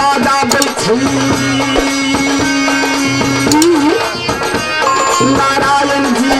राजा बैठी नारायण जी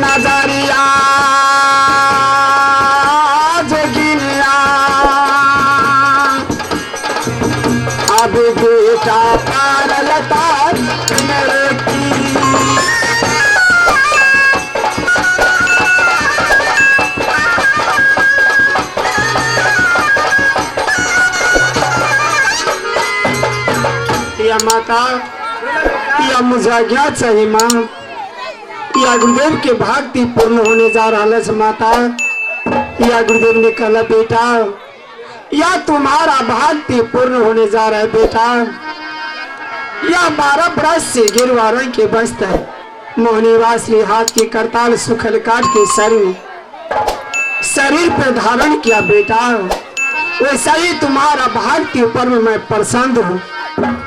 नजरिया जोगिनिया अब बेटा पार लता मेरे की या माता या मुझे आज्ञा चाहिए माँ या गुरुदेव के भक्ति पूर्ण होने जा रहा है माता। या गुरुदेव ने कहा बेटा या तुम्हारा भक्ति पूर्ण होने जा रहा है बेटा। या 12 बरस से गिरवा रंग के बस्तर मोहनी वासली हाथ की करताल सुखल काट के शरीर पर धारण किया बेटा। वैसा ही तुम्हारा भक्ति पर्व मैं प्रसन्न हूँ,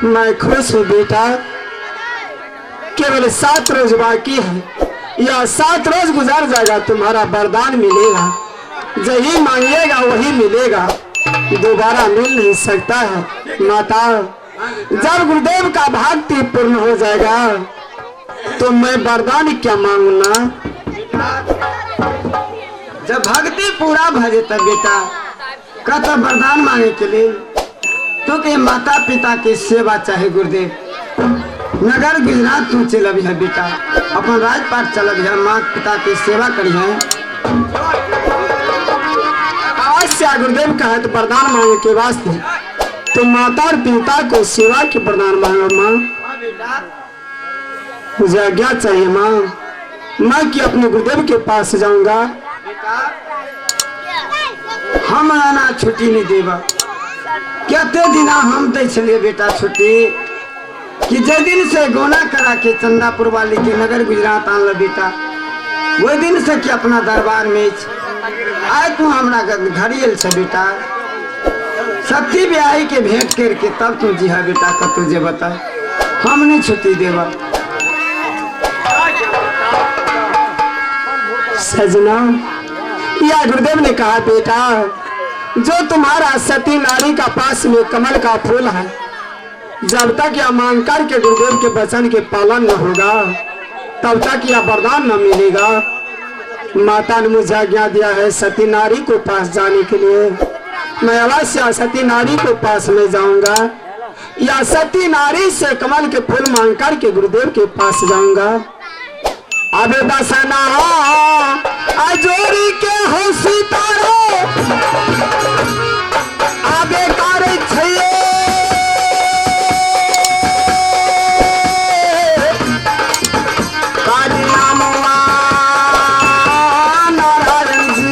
मैं खुश हूँ बेटा। केवल 7 रोज बाकी है, या 7 रोज गुजर जाएगा तुम्हारा वरदान मिलेगा। यही मांगिएगा वही मिलेगा, दोबारा मिल नहीं सकता है माता। जब गुरुदेव का भक्ति पूर्ण हो जाएगा तो मैं वरदान क्या मांगूंगा। जब भक्ति पूरा भजे तब बेटा कहता वरदान मांगे के लिए तो के माता पिता की सेवा चाहे गुरुदेव। नगर गुजरात तू चल है बेटा, अपन राजपाट चल है, माँ पिता की सेवा करी है। अवश्य गुरुदेव कहा तो वरदान मांगे के वास्ते तो माता और पिता को सेवा के वरदान मांगो माँ। मुझे आज्ञा चाहिए माँ, मैं कि अपने गुरुदेव के पास जाऊंगा। हम आना छुट्टी नहीं देवा, कहते दिन हम दे चलिए बेटा छुट्टी कि जे दिन से गोना करा के चंदापुर वाली के नगर गुजरात आन बेटा, वो दिन से कि अपना दरबार में आए तू हमारा घड़ियल से बेटा। सत्ती ब्याही के भेंट करके तब तू जी है बेटा का तुझे बता, हम नहीं छुट्टी देवा। सजना या गुरुदेव ने कहा बेटा जो तुम्हारा सती नारी का पास में कमल का फूल है, जब तक यह मांग कर के गुरुदेव के वचन के पालन न होगा तब तक यह वरदान न मिलेगा। माता ने मुझे आज्ञा दिया है सती नारी को पास जाने के लिए, मैं अवश्य सती नारी को पास में जाऊंगा। या सती नारी से कमल के फूल मांग कर के गुरुदेव के पास जाऊंगा। अब दसना अजोरी के हो सितारो आबे करे छये काली नामवा नारायण जी।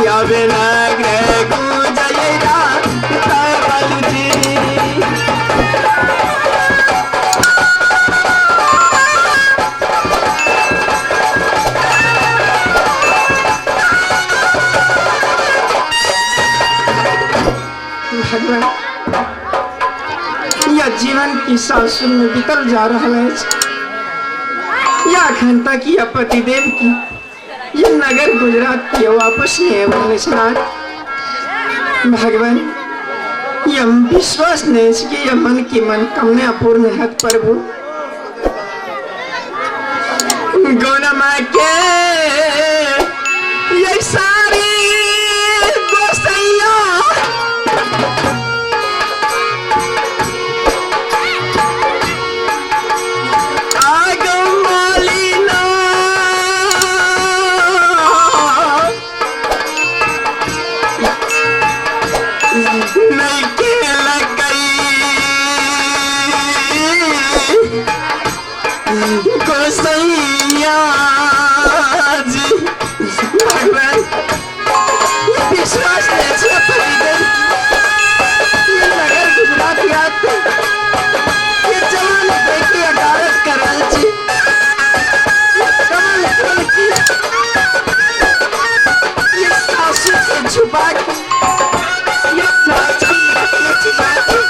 अब नगर गुजरा बाबूजी भगवान यह जीवन की सासुर में बीतल जा रहा है या घंटा की पतिदेव की ये नगर गुजरात की वापस नहीं है भगवान ये विश्वास नहीं कि यह मन की मनोकामना पूर्ण है प्रभु गौरमा के ये सारी गोसैया विश्वास नगर गुजरात ये जवान बेटी अदालत करल छी कमल फूल की ये सासू से छुपा के ये सासू से छुपा के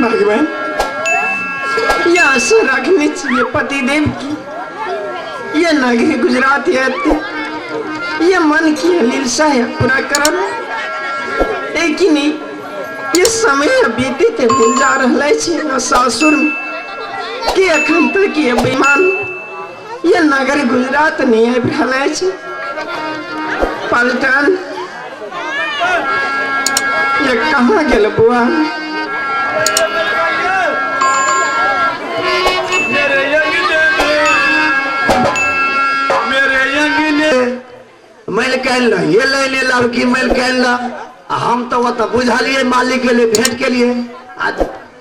भगवान यह आशा रखनी चाहिए पतिदेव की ये नगरी गुजरात ये मन की अलीलसा है पूरा करम लेकिन ये समय बीते मिल जा रहा है सासुर में कि अखन तक ये बेईमान ये नगर गुजरात नहीं है रहा है पलटन ये कहाँ गेल बुआ मैल कहल ये ले लड़की मैल कहल हम तो वो तो बुझलिए मालिक के लिए भेंट के लिए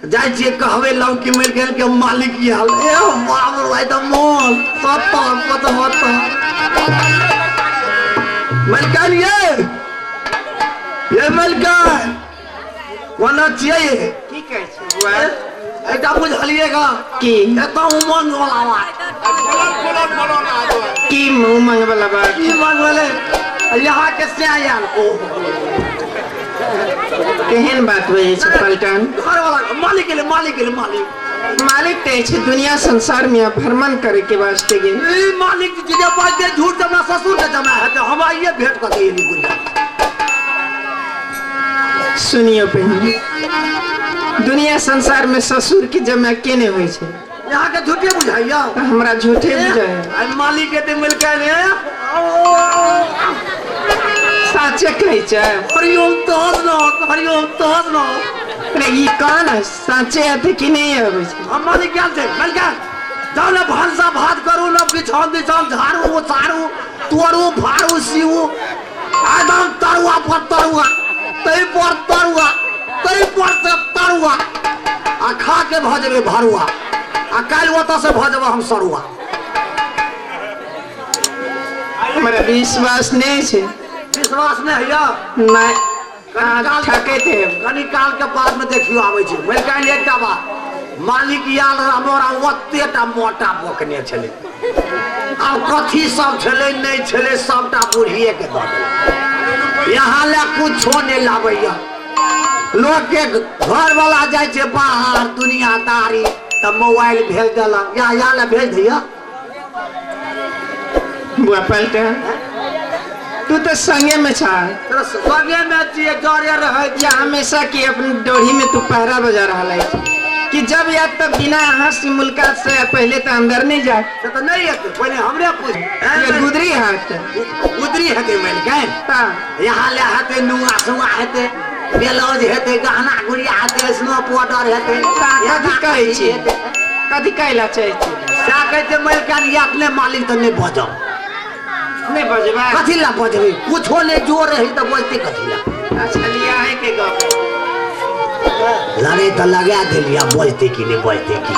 जाय छिए कहवे लड़की मैल कहल के मालिक की हाल ए बाबू भाई तो मोल सत मत मैल कहल ये मैल कह वना चाहिए की कह छै बुआ एटा बुझलिएगा की एता उमंग वाला बात की उमंग वाला बात की उमंग वाले यहाँ के से आयल ओ केहन बात होय छै पलटन घर वाला मालिक मालिक ते छै दुनिया संसार में भ्रमण करे के वास्ते गे ई मालिक जे बात दे झूठ जमा ससुर के जमा है तो हम आइए भेंट कर के गुंजा सुनियो पहले दुनिया संसार में ससुर की जमा केने होय छै यहाँ के झूठे बुझाइया हमरा झूठे बुझाय आई मालिक के मिल के ने साचे कहै छै हरिओम तहस न रे ये कौन है साचे है कि नहीं है कुछ हम मालिक क्या थे मलका जाओ ना भानसा भात करू ना बिछाओ बिछाओ झाड़ू उतारू तोड़ू फाड़ू सीऊ एकदम तरुआ पर तरुआ तई पर तरुआ तई पर से तरुआ आ खा के भजबे भरुआ आ काल ओता से भजबे हम सरुआ मेरा विश्वास नहीं है विश्वास नहीं है नहीं ठके थे कनी काल के बाद में देखियो आवे छै मलका एकटा बात मालिक याल हमरा ओतेटा मोटा बोकने छले आब कथी सब छले नहीं छले सबटा बुढ़िए के द देलक यहाँ ले कुछो नहीं लाबैया लोग के घर वाला जाय छै बाहर दुनियादारी त मोबाइल भेज देलक या ले भेज दिया बुआ पलटे तू तो संगे में छा तो संगे में छिए जरे रहे या हमेशा की अपनी डोरी में तू पहरा बजा रहा है कि जब याद तब बिना हंसी मुलाकात से पहले तो अंदर नहीं जा तो नहीं है पहले हमरे पूछ ये गुदरी हाथ गुदरी है के मैल के यहाँ ले हते नुआ सुआ हते ब्लाउज हते गहना गुड़िया हते स्नो पाउडर हते कथी कहै छी कथी कहला चाहे छी सा कहते मैल के ये अपने मालिक तो नहीं बजो नहीं बजबा कथी ला बजबे कुछो ले जोर रही तो बजते कथी ला अच्छा लिया है के गप लड़े तो लगा दिलिया बजते कि नहीं बजते कि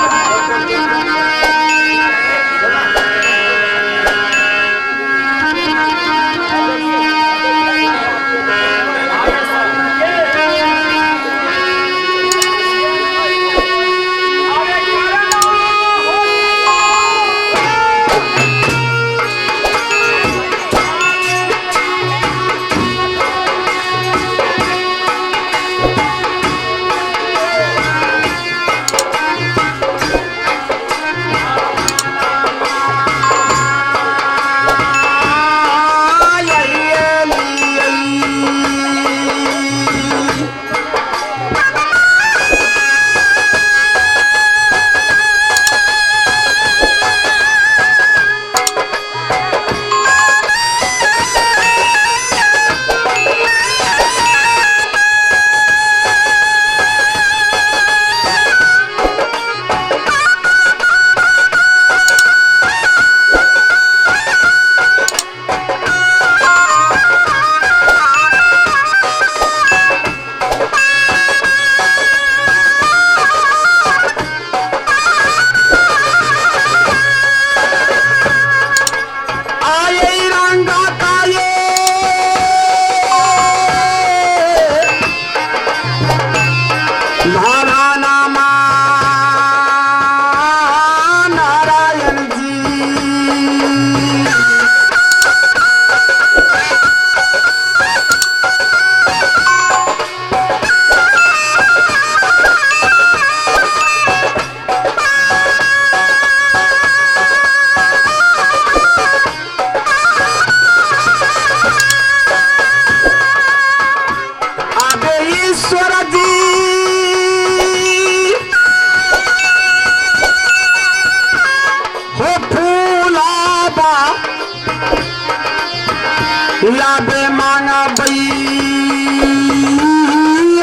लाबे मांगा बई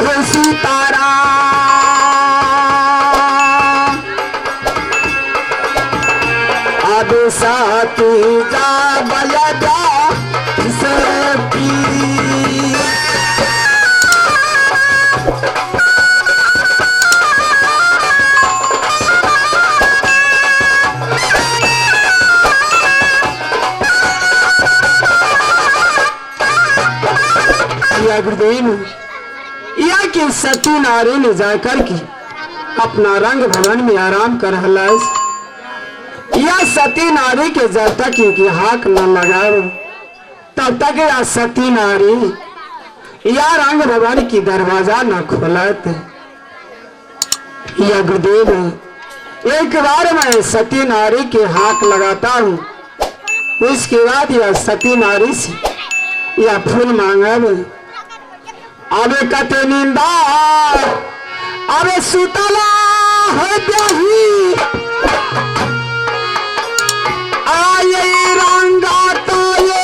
हो सीतारा आदे साथी जा बया जा सरपी गुरुदेव या कि सती नारी ने जाकर के अपना रंग भवन में आराम कर या सती नारी के जब तक इनकी हाथ न लगाओ तब तक या सती नारी या रंग भवन की दरवाजा न खोलत या गुरुदेव एक बार मैं सती नारी के हाथ लगाता हूँ उसके बाद यह सती नारी से या फूल मांगा अबे कते निंदा अबे सुतला है ब्याही आये रंगा ताये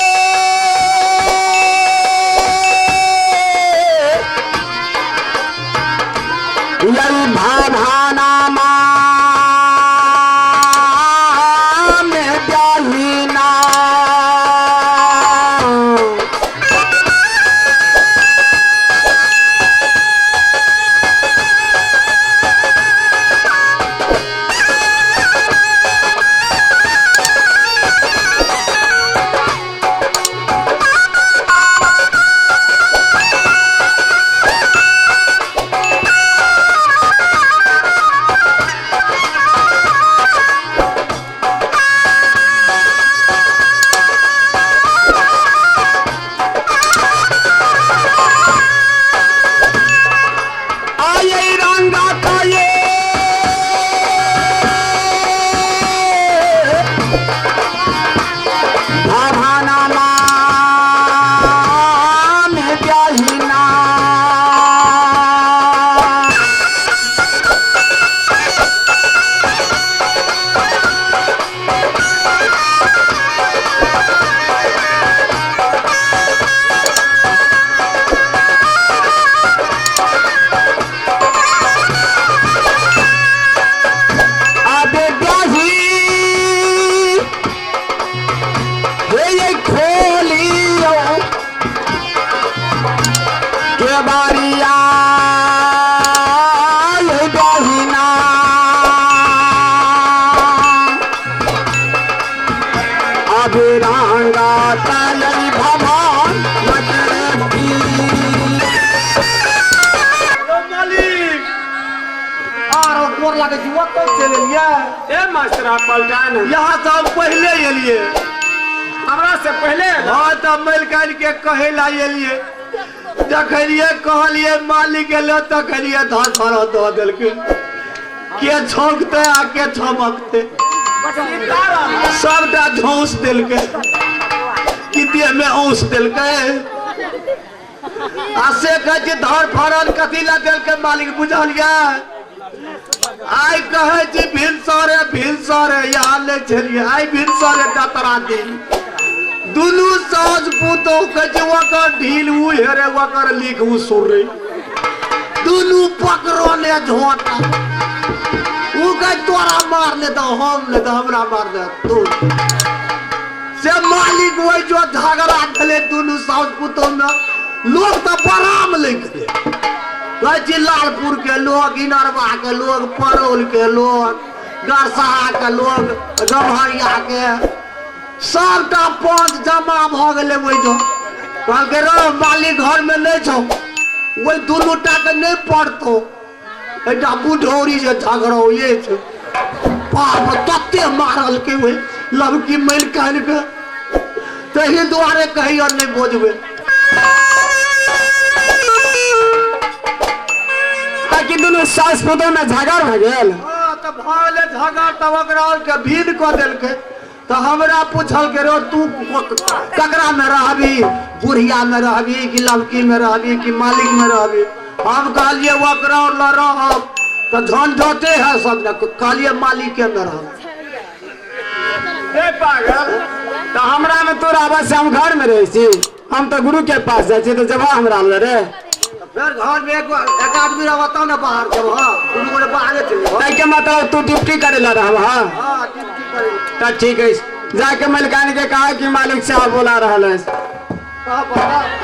चले लिया ए मास्टर पलटान यहाँ से हम पहले एलिए हमरा से पहले हाँ तो मलकान के कहे ला एलिए देखलिए कहलिए मालिक एलो तो कहलिए धर दो दिल के छौंकते आ के छमकते सबटा झौंस दिल के कितिए में औंस दिल के आ से कहे धर फरन कथी ला दिल के मालिक बुझलिए आई कहे जी भिनसरे यहाँ ले चलिए आई भिनसरे जतरा दिन दुनू साज पुतो के वकर ढील उ हेरे वकर लिख उ सुरे दुनू पकड़ो ले झोटा उ के तोरा मार ले दो हम ले दो हमरा मार दे तू से मालिक वही जो झगड़ा चले दुनू साज पुतो में लोग तो बराम ले गए कहे लालपुर के लोग इनरवा के लोग परोल के लोग गरसहा के लोग गम्हरिया के सबटा पंच जमा भ गए वही जो कहलके रो मालिक घर में नहीं छो वही दुनू टा के नहीं पड़तो एटा बुढ़ौरी से झगड़ो ये छो बाप तत्ते मारल के वही लबकी मैल कान के तही दुआरे कही और नहीं बोझबे कि दोनों सास पुतों में झगड़ भ गेल तो भले झगड़ तब ओकरा के भीड़ क देलके तो हमरा पूछल के रो तू ककरा में रहबी बुढ़िया में रहबी कि लवकी में रहबी कि मालिक में रहबी हम कहलिए ओकरा ल रहब तो झंझटे है सब ने कहलिए मालिक के में रहब ए पागल तो हमरा में तोरा बस हम घर में रही छी हम तो गुरु के पास जाए छी तो जब हमरा में रे फिर घर में एक आदमी रहता ना बाहर जब दुनू गोरे बाहर चले ताई के मतलब तू ड्यूटी करे ला रहब हां हां ड्यूटी करे तो ठीक है जाके मलिकानी के कहा कि मालिक साहब बोला रहल है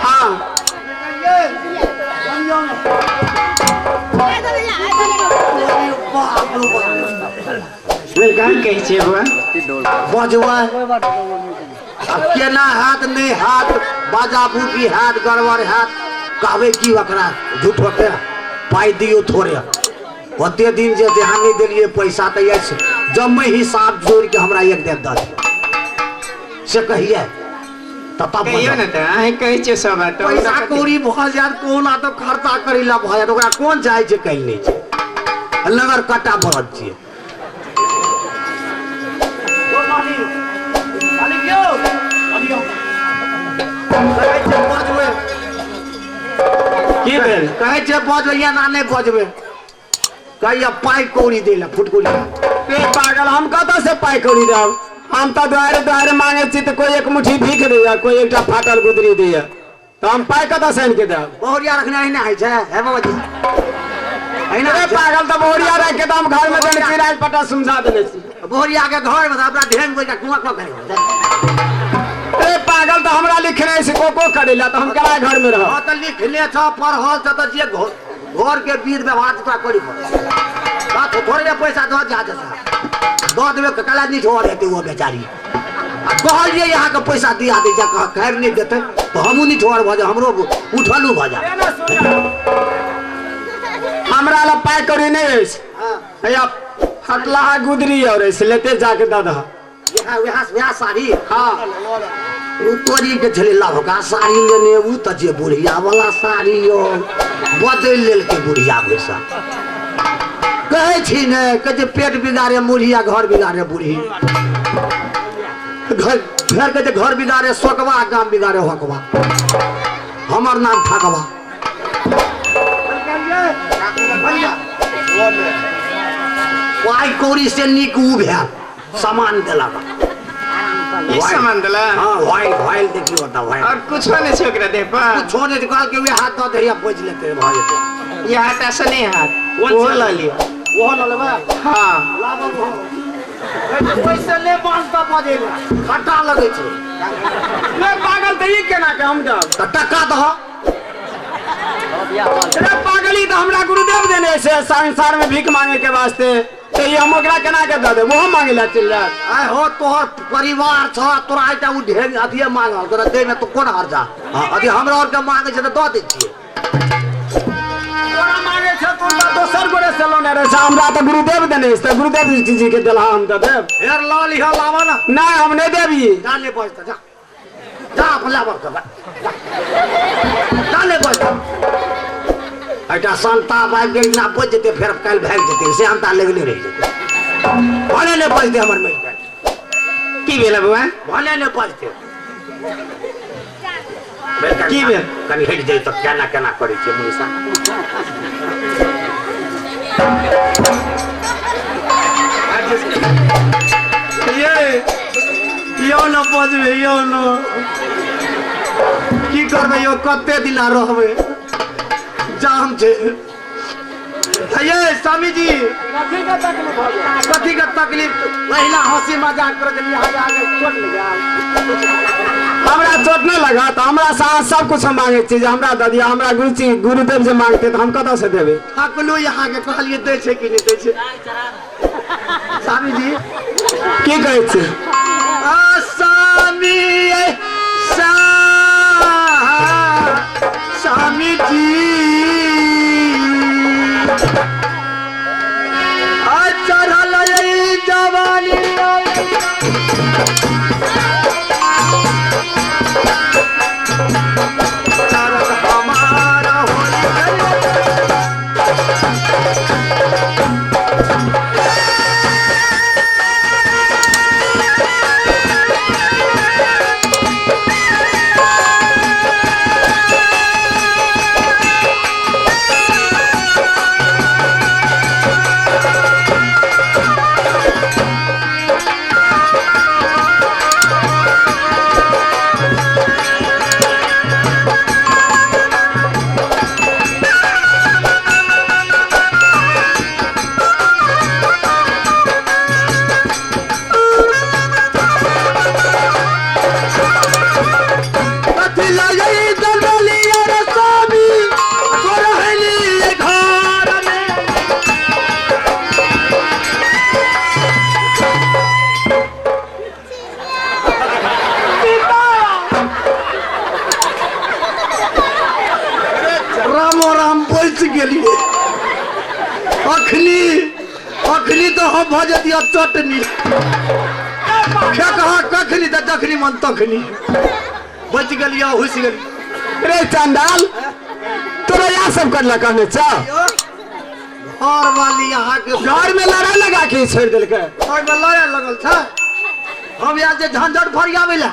हां मलिकान कह छे हुआ बजवा अब केना हाथ नहीं हाथ बाजा बूटी हाथ गड़बड़ हाथ कहबे की वकरा झूठ वकरा पाई दियो थोड़े होते दिन जे ध्यान नहीं दिलिए पैसा तो ऐसे जब मैं हिसाब जोड़ के हमरा एक दे दस से कहिए तब कहियो न त आइ कहै छै सब बात पैसा कौड़ी भ जात कोना तो खर्चा करिला भ जात ओकरा कोन चाहे छै कहि नहीं छै नगर कटा भरत छिए ओ मालिक क्यों की भेल कहे छे बजैया ना नहीं बजबे कहिया पाई कौड़ी देला फुटकुली ए पागल हम कत से पाई कौड़ी देब हम तो द्वारे मांगे छी तो कोई एक मुट्ठी भीख देया कोई एकटा फाटल गुदरी देया तो हम पाई कत से आन के देब बहुरिया रखना ही नहीं है हे बाबूजी ऐना रे पागल तो बहुरिया रख के तो हम घर में देने किराए पटा समझा देने छी बहुरिया के घर में अपना ढेंग बोल के कुआ करे ए पागल तो हमरा लिखने से को करेला तो हम केना घर में रह हां तो लिख ले छ पढ़ल छ त जे घर के बीच में बात तो करी बात थोड़े पैसा दो जा दो देवे कला नहीं छोड़ देते वो बेचारी कहलिए यहाँ के पैसा दिया दे जा खैर नहीं देते तो हमू नहीं छोड़ भ जा हमरो उठलू भ जा हमरा ला पाई करी नहीं है या फटला गुदरी और ऐसे लेते जाके दादा वहाँ साड़ी हां तोरी के छले लाभका साड़ी लेने उ त जे बुढ़िया वाला साड़ी यो बदल लेल के बुढ़िया पैसा कहे छी ने के जे पेट बिगाड़े मुढ़िया घर बिगाड़े बूढ़ी घर के जे घर बिगाड़े सोकवा गाम बिगाड़े हकवा हमर नाम ठकवा वाई कौड़ी से निक उ भैया सामान देला ये सामान देला हां वाइल देखियो होता वाइल और कुछ नहीं छोकरा दे पर कुछ होने निकाल के वे हाथ दे या पोछ लेते भ जेते ये हाथ ऐसा नहीं हाथ वो ला लिया वो ल लेबा हां ला बाबू पैसे ले बांधता बजेला खट्टा लगे छै ले पागल त ई केना के हम जाब त टका दह रे पागली तो हमरा गुरुदेव देने से संसार में भीख मांगे के वास्ते तो ये हम ओकरा केना के द दे वो मांगे ला चल जा आय हो तोहर परिवार छ तोरा आइटा उ ढेर अथिए मांगल तोरा दे में तो कोन हर जा अभी हमरा और के मांगे छै त द दे छिए तोरा मांगे छ दोसर गोरे से लोने रे हमरा तो गुरुदेव देने से गुरुदेव जी के दिला हम दे देब हेर ला लिहा लावा ना ना हम नहीं देबी जाने बजता जा जा अपन लावा कर जाने बजता ऐटा संता बाइक के ना बज जते फिर कल भाग जते से अंता लगले रह जते भने ने बजते हमर में की भेल बुआ भने ने बजते की भेल कनी हट जाई तो केना केना करै छै मुनिसा यो न बजबे यो न की करबे यो कते दिना रहबे जाम छे ये स्वामी जी कथी का तकलीफ पहिला हंसी मजाक कर देली आगे चोट लगा हमरा चोट नहीं लगा तो हमरा साथ सब कुछ हम मांगे छी हमरा ददिया हमरा गुरुदेव जे मांगते तो हम कत से देबे अकलो यहाँ के कहलिए दे छै कि नहीं दे छै स्वामी जी की कहै छी स्वामी स्वामी जी चढ़ल जवानी हमारा अखनी तो हम भज दिया चटनी कखनी तो दखनी मन तखनी बच गलिया हुस गली रे चंडाल तोरा यहाँ सब करला कहने चा घर वाली यहाँ के घर में लड़ाई लगा के छोड़ दिल के घर में लड़ाई लगल था हम यहाँ से झंझट फरियावे ला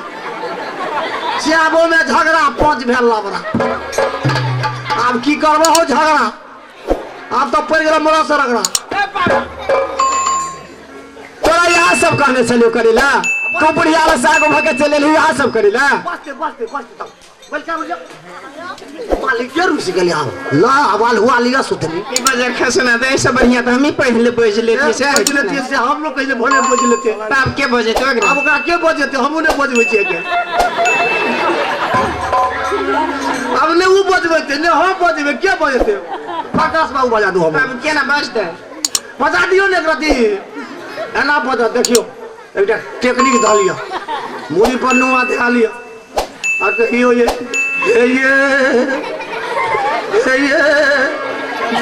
सियाबो में झगड़ा पांच भेल लाबरा अब की करबो हो झगड़ा अब तो पड़ गया मोरा से रगड़ा तोरा यहाँ सब कहने चलो करेला तू बुढ़िया वाला साग भके चले ली यहाँ सब करेला बसते बोल क्या बोल मालिक के रुसी गली आ ला आवाल हुआ लिया सुतनी ई बजे खसना दे ऐसे बढ़िया तो हम ही पहले बज लेते से हम लोग कैसे भोले बज लेते तब के बजे तो अब का के बजते हमू ने बजबै छिए के अब ने वो बजबे ने हम बजबे के बजते प्रकाश बाबू बजा दो हम अब केना बजते बजा दियो ने रति एना बजा देखियो एकटा टेक्निक ध लियो मुड़ी पर नुआ धा लियो आ कहियो ये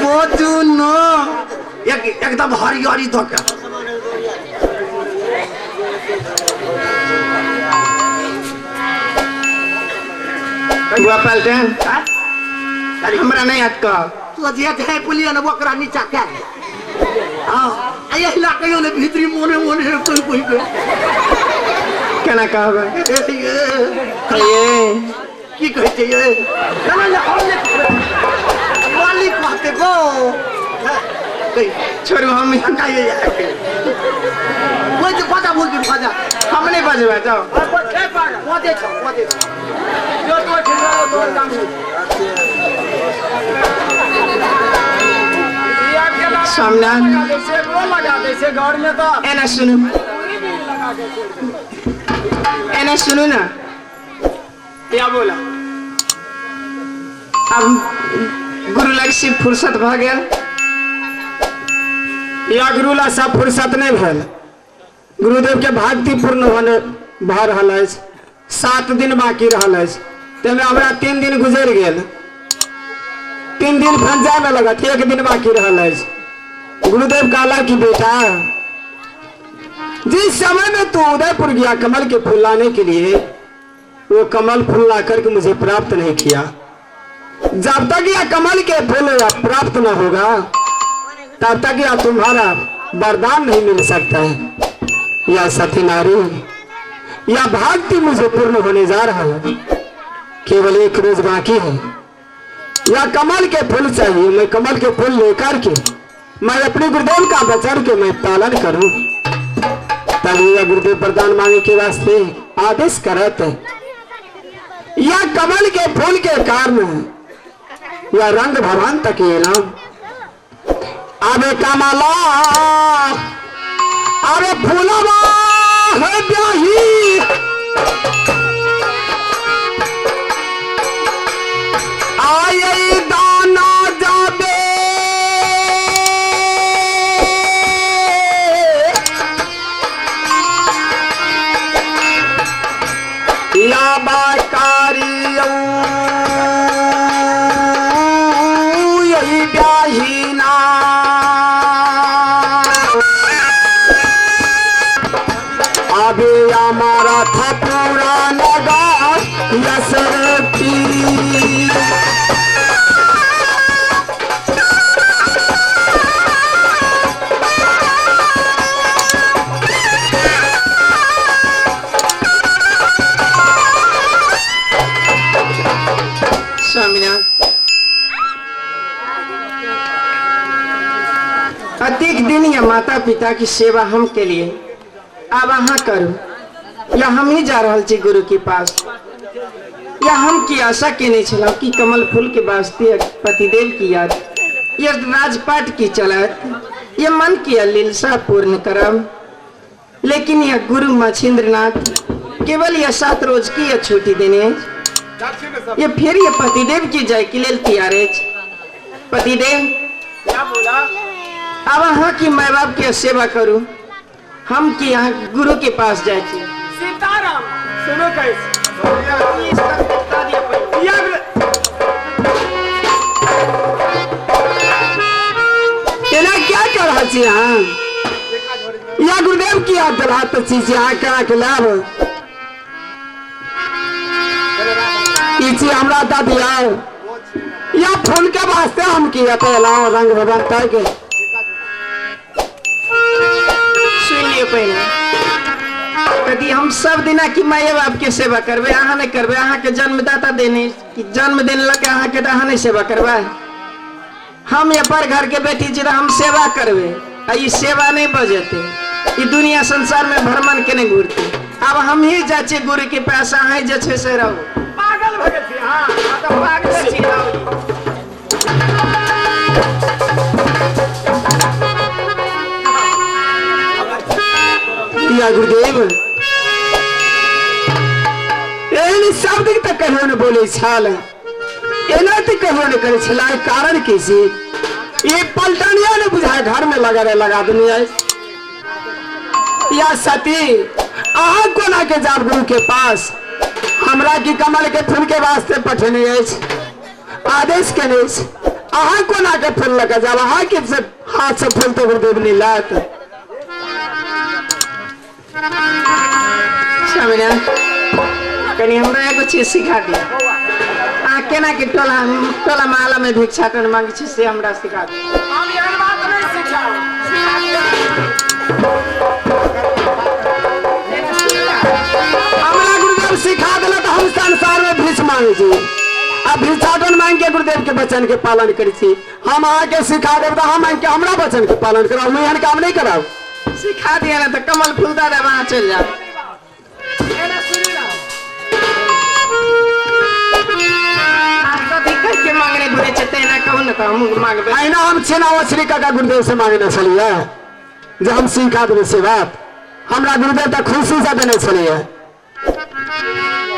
बजू न एकदम हरियारी ध के हुआ पलटन हमरा नहीं याद का तो जे है पुलिया ने ओकरा नीचा के हां आया हिला कहियो ने भीतरी मोने मोने कोई के केना कहबे ये की कहते ये ना हमने मालिक कहते को छोड़ू हम का ये कोई तो पता बोल के भाजा हम नहीं बजवा जाओ वो दे जो तो ठिला तो काम सामने से वो लगा दे से घर में तो एना सुनो ना क्या बोला अब गुरु लग से फुर्सत भ गेल या गुरु ला सब फुर्सत नहीं भेल गुरुदेव के भक्ति पूर्ण होने भ रहल अछि 7 दिन बाकी रहल अछि तेमे हमरा 3 दिन गुजर गेल 3 दिन भंजा में लगा, 1 दिन बाकी रहा। गुरुदेव कहला कि बेटा, जिस समय में तू उदयपुर गया कमल के फूल लाने के लिए, वो कमल फूल ला करके मुझे प्राप्त नहीं किया। जब तक यह कमल के फूल प्राप्त न होगा तब तक यह तुम्हारा वरदान नहीं मिल सकता है। यह सती नारी, यह भक्ति मुझे पूर्ण होने जा रहा है। केवल 1 रोज बाकी है। यह कमल के फूल चाहिए। मैं कमल के फूल लेकर के मैं अपने गुरुदेव का वचन के मैं पालन करूं, तभी यह गुरुदेव वरदान मांगे के वास्ते आदेश करत है। यह कमल के फूल के कारण यह रंग भवन तक ना अबे कमला अरे फूलवा है ब्याही, आये दाना जाबे या बाकारी यही ब्याही ना अबे हमारा था पूरा नगर यसरती। अधिक दिन या माता पिता की सेवा हम के लिए अब अहाँ करू, या हम ही जा रहा छी गुरु के पास, या हम की आशा के नहीं चला कि कमल फूल के वास्ते पतिदेव की याद, ये राजपाट की चलत, ये मन की अलीलसा पूर्ण करम। लेकिन यह गुरु मछिंद्रनाथ केवल यह 7 रोज की यह छुट्टी देने, ये फिर ये पतिदेव की जय के लिए तैयार है। पतिदेव क्या बोला? अब अहाँ की माँ बाप की सेवा करूं, हम की यहाँ गुरु के पास जाए। सीताराम सुनो कैसे क्या कर रहा छी यहाँ? या गुरुदेव की याद दिलाते चीज यहाँ करा के लाभ हमरा दिया या फूल के वास्ते हम किया लाओ रंग भवन के कभी हम सब दिना की माए बाप के सेवा करबे, अहाँ नहीं करबे। अहाँ के जन्मदाता देने कि जन्म देने लगे अहाँ के अहाँ नहीं सेवा करबे। हम ये पर घर के बेटी जी हम सेवा करबे, ये सेवा नहीं बजते, ये दुनिया संसार में भ्रमण के नहीं घूरते। अब हम ही जाचे गुरु के पास, अहाँ जछे से रहो। पागल भगत छी। हां तो पागल छी। या गुरुदेव एहन शब्द तक कहियो न बोले छल, एना तक कहियो न करे छला। कारण कैसे ये पलटनिया ने बुझाए घर में लगा देने है। या सती अहाँ कोना के जाब गुरु के पास, हमरा की कमल के फूल के वास्ते पठने आदेश केने। अहाँ कोना के फूल लगा जाब, अहाँ के हाथ से फूल तो गुरुदेव नहीं लात। कनी हमरा एगो चीज सिखा दिया। आ केना के टोला माला में भिक्षाटन मांगे छी से हमरा सिखा दिया। हम एहन बात नहीं सिखाओ। हमरा गुरुदेव सिखा देला तो हम संसार में भिक्ष मांगे छी। अब भिक्षाटन मांग के गुरुदेव के वचन के पालन करी छी। हम आके सिखा देब तो हम के हमरा वचन के पालन कराओ, मैं एहन काम नहीं कराओ। सिखा दिया ना तो कमल फूल दादा वहां चल जा। के मांगने बुरे चते ना कहूं ना तो हम मांगबे। आइना हम छेना वछरी का गुरुदेव से मांगने चलिए जे हम सिखा देबे से बात। हमरा गुरुदेव तक खुशी से देने चलिए।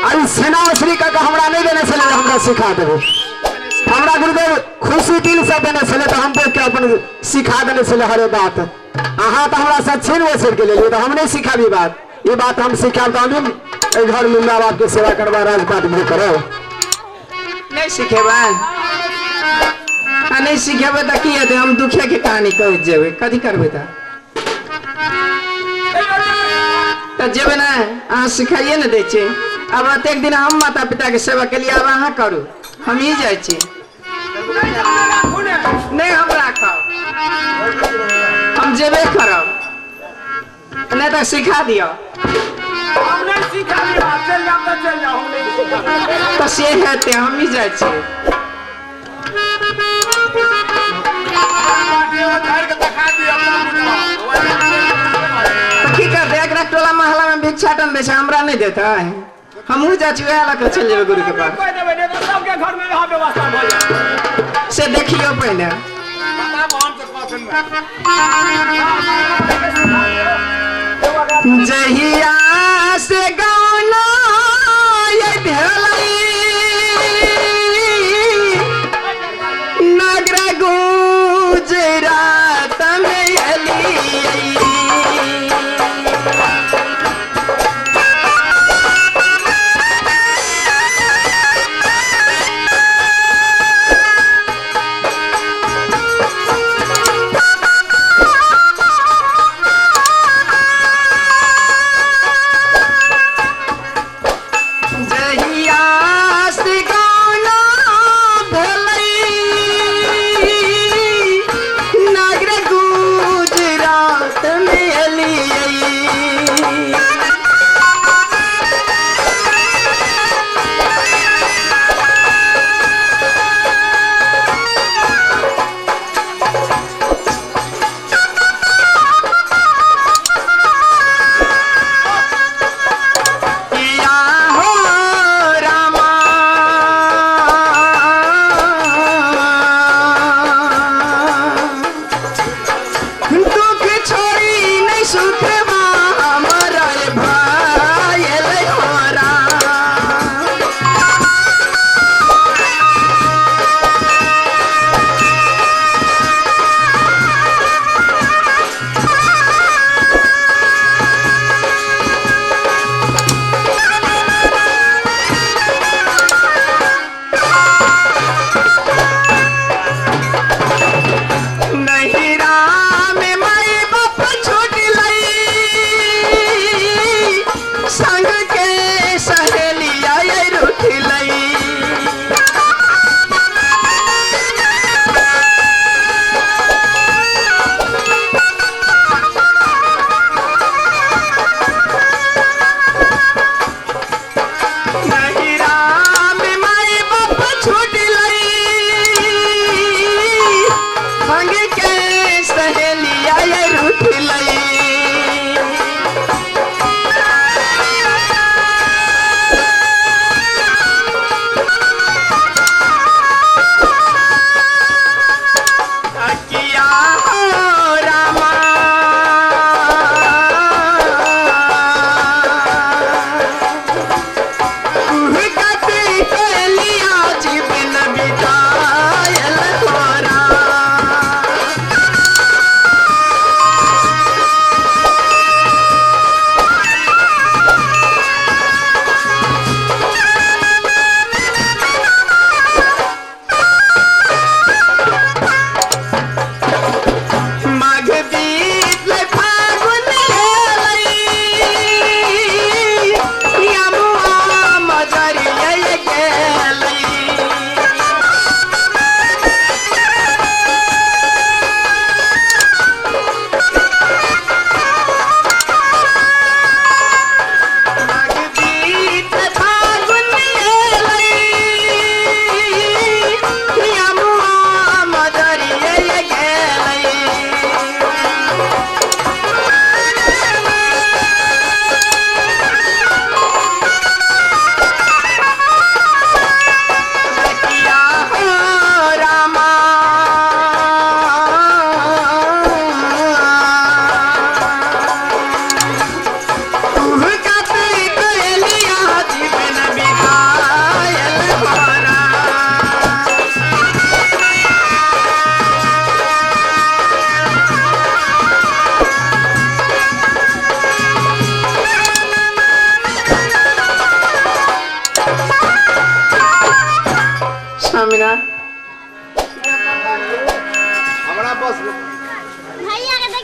आई छेना वछरी का हमरा नहीं देने चलिए, हमरा सिखा देबे। हमरा गुरुदेव खुशी दिल से देने चले तो हम देख के अपन सिखा देने चले हर बात। अहाँ तो हमरा से छीन वछर के लिए तो हम नहीं सिखाबी बात। ये बात हम सिखा तो हम घर में माँ बाप के सेवा करवा राजपाट भी करो नहीं सीखे बा। आ नहीं सिखेबे त की हेतै हम दुखे के कहानी कह जेबै कथी करबै त जेबै ना अहाँ सिखाइए न दै छी अब एक दिन हम माता पिता के सेवा के लिए अब अहाँ करू हम ही जाइ छी नहीं हम राखब हम जेबे करब नहीं तो सिखा दियो तो से हेतै हम ही जाइ छी की कर दे एकरा टोला मोहल्ला में भिक्षाटन दे छै हमरा नहीं देता है हमहू जाइ छी वएह लग चल जेबै गुरु के पास सबके घर में रह व्यवस्था भ जाए से देखियो पहले जहिया से गाना ये भेलै नगरा गुजरात में अली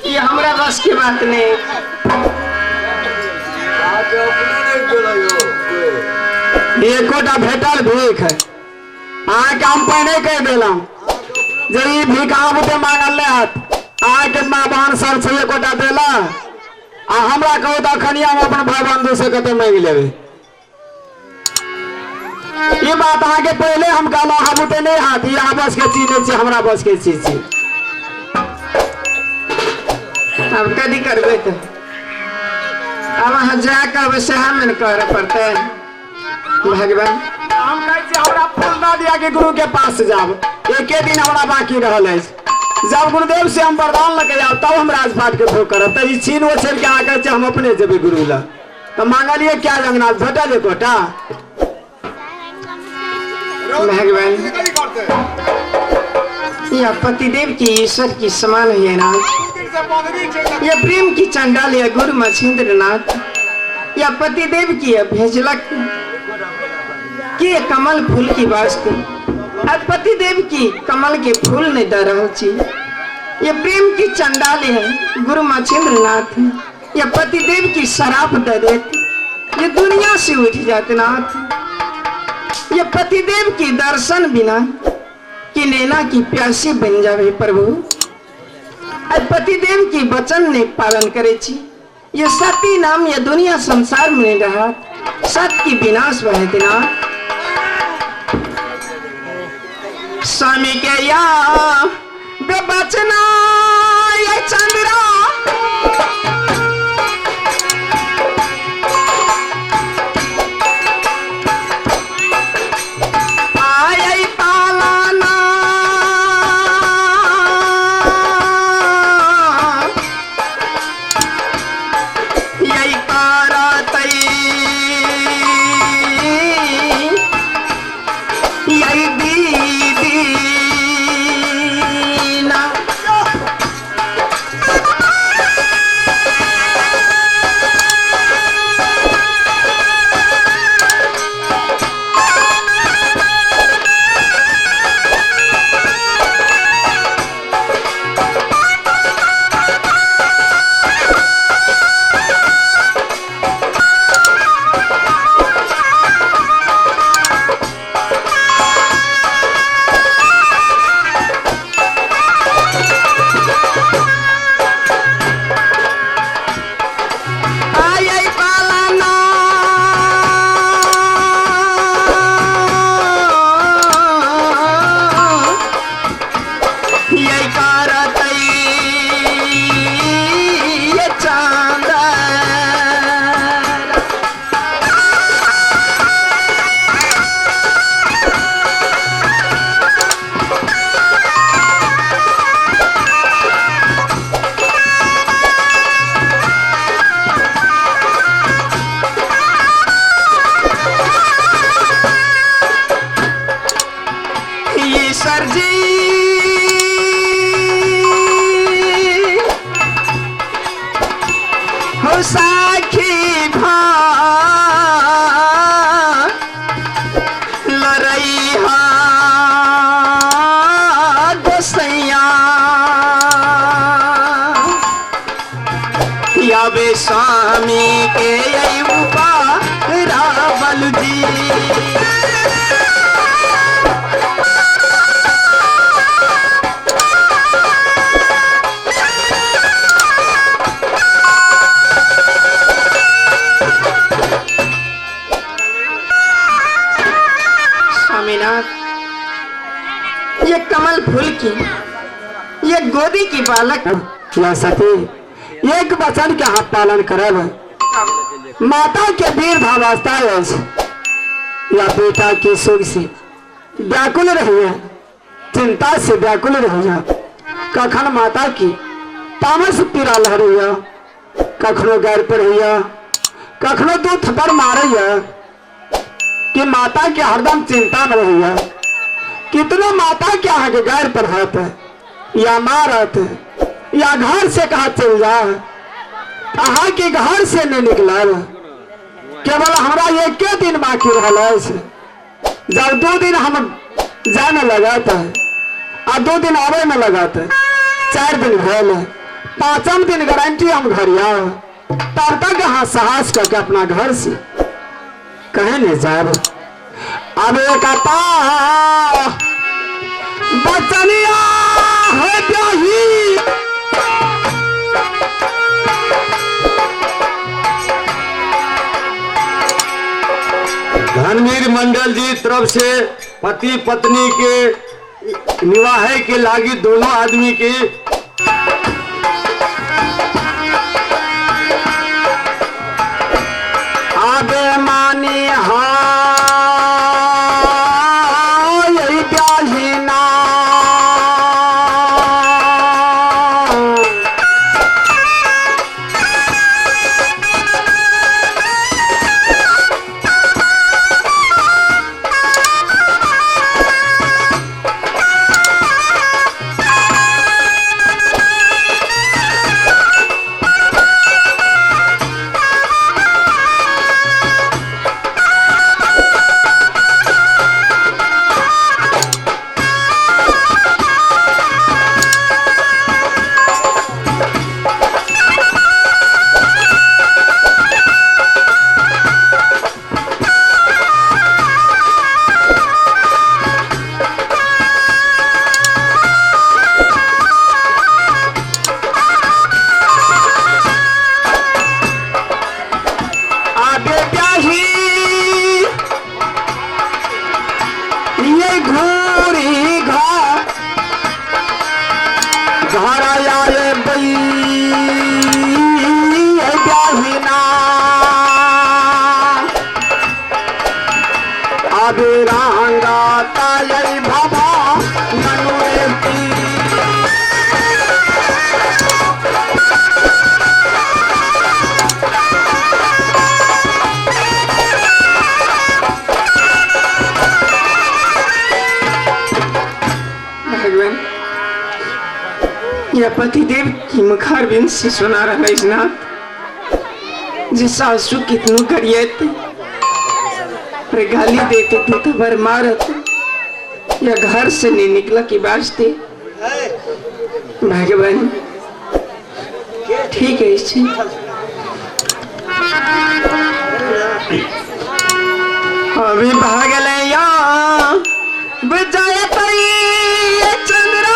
ये हमरा बस की बात नहीं। ये कोटा भेटल भीख है अहाँ के हम पहिने कह दिलौं जे ई भीख अहाँ बुते मांगल नहीं हाथ अहाँ के माँ बहन सर से ये कोटा देला आ हमरा कहू तो अखनी हम अपन भाई बंधु से कते मांग लेबै। ये बात अहाँ के पहले हम कहलौं अहाँ बुते नहीं हाथ ये अहाँ बस के चीज नहीं छै हमरा बस के चीज छै। अब कदी करबे तो अब वहाँ जाकर वैसे हमें करे पड़ते हैं भगवान। हम कहै छी हमरा फूल ना दिया के गुरु के पास जाब एके दिन हमरा बाकी रहल है जब गुरुदेव से हम वरदान लेके जाब तब हम राजपाट के भोग करब तो ई छीन वो छेड़ के आ कहै छै हम अपने जेबै गुरु ला तो मांगलिए क्या जगन्नाथ भेटल है कोटा भगवान। यह पतिदेव की ईश्वर की समान है ना यह प्रेम की चंडाल है गुरु मछेंद्र नाथ यह पतिदेव की है भेजलक कि कमल फूल की वास्ते अब पतिदेव की कमल के फूल नहीं दे रहा छी ये प्रेम की चंडाल है गुरु मछेंद्र नाथ यह पतिदेव की शराब दे देते ये दुनिया से उठ जाते नाथ ये पतिदेव की दर्शन बिना कि नैना की प्यासी बन जावे प्रभु अब पतिदेव की वचन ने पालन करे छी ये सती नाम ये दुनिया संसार में नहीं रहा सत की विनाश बहे दिना स्वामी के या बेबचना ये चंद्रा आय पालाना यही पारतई यही दीदी ना ईश्वर जी हो साखी भा लरैया गोसैया या वे स्वामी के उपा रावल जी ये कमल फूल की ये गोदी की बालक या सती एक वचन के हाथ पालन करब माता के वृद्धावस्था या बेटा के सुख से व्याकुल रहिए चिंता से व्याकुल रहिए कखन माता की तामस पीड़ा लहरिया कखनो गैर पढ़िया कखनो दू थप्पड़ मारिया कि माता के हरदम चिंता में रहिया कितनो माता के आगे गैर पढ़ाते या मारत या घर से कहा चल जा अहा के घर से नहीं निकला केवल हमारा एक के दिन बाकी रहा जब 2 दिन हम जाने लगाता है और 2 दिन आवे में लगाता है 4 दिन भेल, 5म दिन गारंटी हम घर आओ, तब तक यहाँ साहस करके अपना घर से कहे नहीं जाब। अब एक बचनिया है ब्याही, धनवीर मंडल जी तरफ से पति पत्नी के निवाह के लागी दोनों आदमी के आगे मानी हाँ यही ब्याही ना या पतिदेव की मुखार बिन से सुना रहा इजनाथ, जिस सासू कितनों करिए थे पर गाली देते थे तो भर मारत, या घर से नहीं निकला कि बाजते। भगवान ठीक है इसे अभी भाग ले या बजाय चंद्रा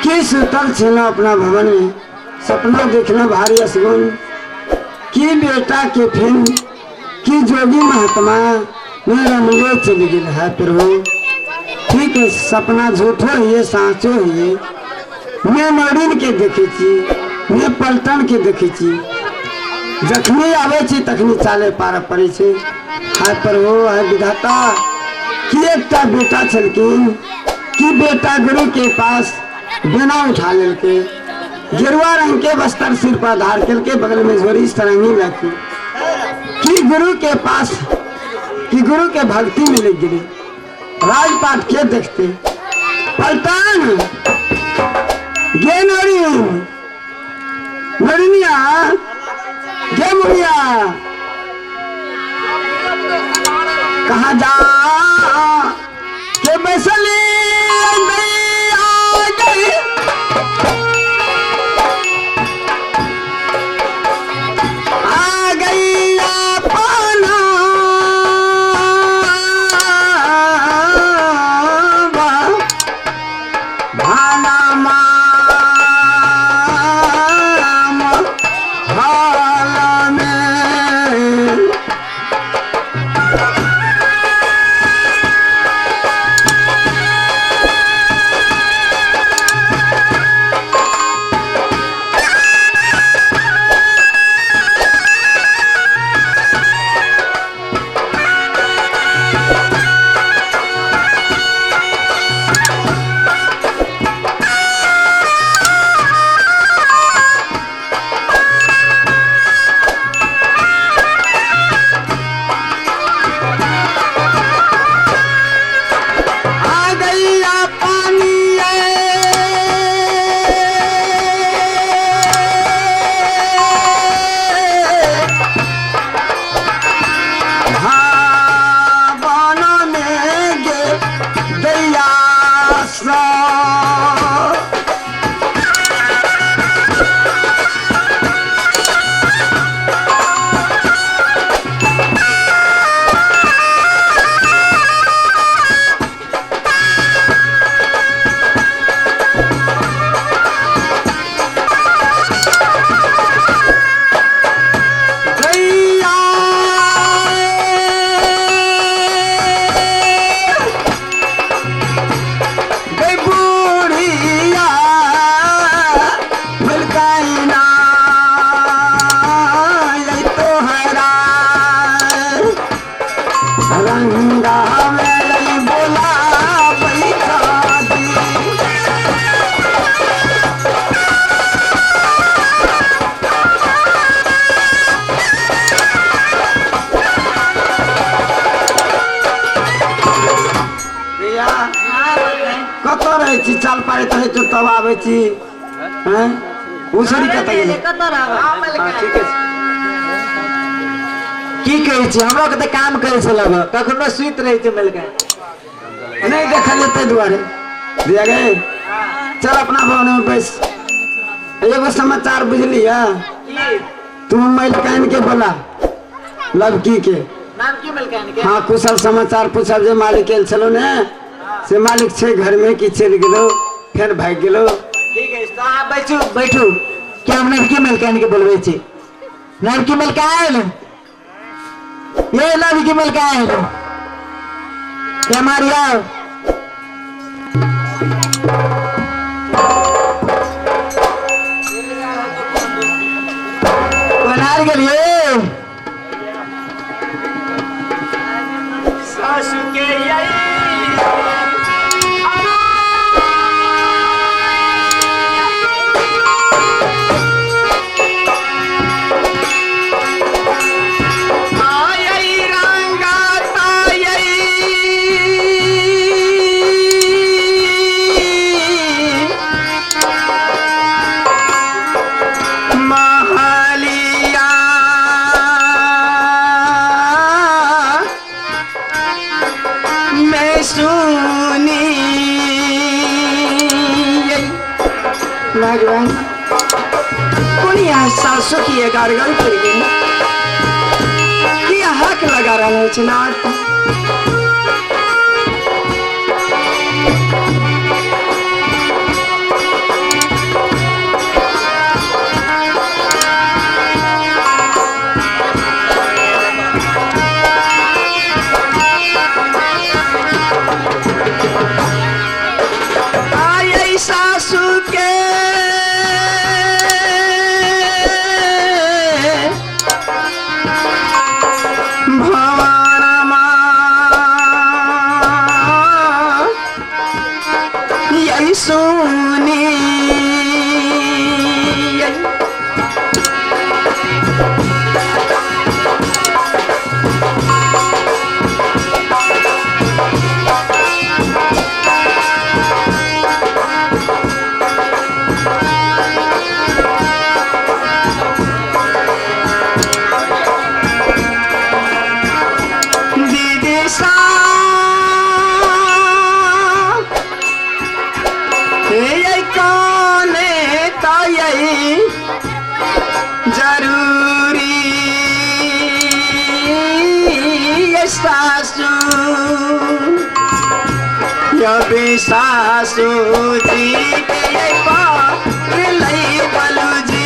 कि सुतल छेना अपना भवन में सपना देखना भारी असगुन कि बेटा के फिर कि जोगी महात्मा मेरा मुझे चली गई है प्रभु। ठीक है, सपना झूठो है साँचो है। मैं नड़ीन के देखी छी, मैं पलटन के देखी छी, जखनी आवे छी तखनी चाले पार पड़े छे। हाय प्रभु हाय विधाता कि एकटा बेटा छलकिन कि बेटा गुरु के पास बेना उठा लेके गेरुआ रंग के बस्तर सिर पर धार के बगल में झोरी सरंगी रखी कि गुरु के पास कि गुरु के भक्ति में लग गिरी। राजपाट के देखते पलटन गे नड़िनिया गे मुड़िया कहा जा के बैसली आ गई अपना भाना हाल में चाल पाए तो तब आवे छी हैं उसरी कत गेले ठीक है की कहै छी हमरा के त काम करे से लग कखनो सुइत रहे छै मिल के नहीं देखल जेते दुआरे दिया गए। चल अपना भवन में बैस। एगो समाचार बुझली है तुम मलकान के बोला लड़की के नाम की मलकान के हाँ कुशल समाचार पूछब जे मालिक एल छलो ने से मालिक छे घर में कि चल गेलो फिर भाग गेलो। ठीक है तो आप बैठो बैठो क्या हम लड़की मलकान के बोलबे छी लड़की मलकान ये लड़की मलकान ये मारिया बनार गेलिए सासु के यही भगवान सासु की गारगल कर गई क्या हक लगा रहा है चिनार। सुनी सासू सासू जी के पार लई बलू जी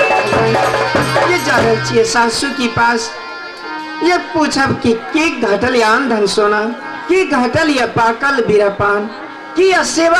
ये जा रहल छियै सासू के पास ये पूछब कि की घटल आन धन सोना की घटल ये पाकल बीरापान की सेवा